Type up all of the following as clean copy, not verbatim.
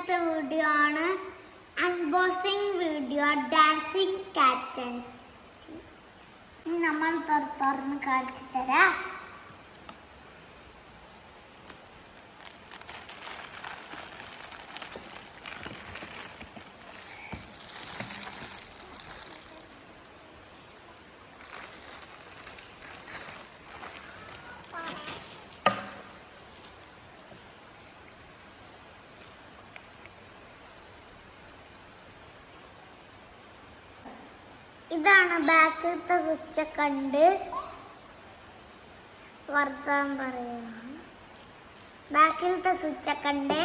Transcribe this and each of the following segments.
ഇന്നത്തെ വീഡിയോ ആണ് unboxing video dancing caption. നമ്മൾ തുറന്ന് കാണിച്ചു തരാം. ഇതാണ് ബാക്കിലത്തെ സ്വിച്ച് കണ്ട് വർത്താൻ പറയാ. ബാക്കിലത്തെ സ്വിച്ച് കണ്ട്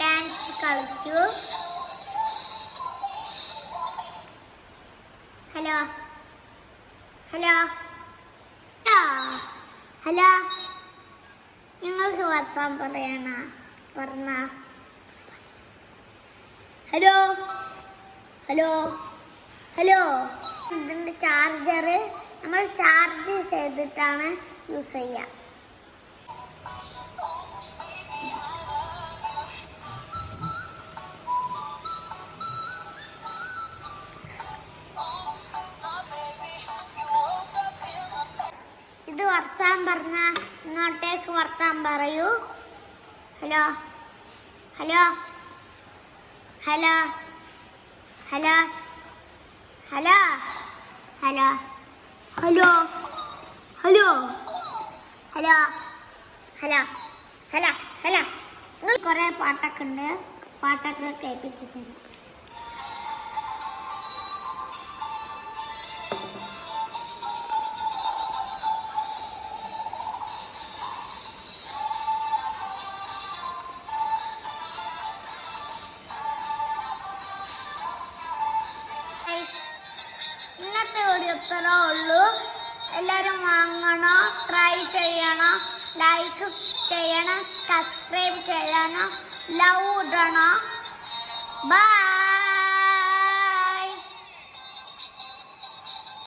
ഡാൻസ് കളിക്കൂ. ഹലോ ഹലോ ഹലോ നിങ്ങൾക്ക് വർത്താൻ പറയണ പറഞ്ഞ ഹലോ ഹലോ ഹലോ. ഇതിൻ്റെ ചാർജർ നമ്മൾ ചാർജ് ചെയ്തിട്ടാണ് യൂസ് ചെയ്യുക. ഇത് വർത്താൻ പറഞ്ഞ ഇങ്ങോട്ടേക്ക് വർത്താൻ പറയൂ. Hello hello hello hello hello hello hello hello hello hello hello hello. കുറേ പാട്ടൊക്കെ ഉണ്ട്, പാട്ടൊക്കെ കേൾപ്പിച്ചു തരാം. ഇന്നത്തെ വീഡിയോ ഇത്രേ ഉള്ളൂ. എല്ലാവരും വാങ്ങണം, ട്രൈ ചെയ്യണം, ലൈക്ക് ചെയ്യണം, സബ്സ്ക്രൈബ് ചെയ്യണം, ലവ് ഇടണം. ബൈ.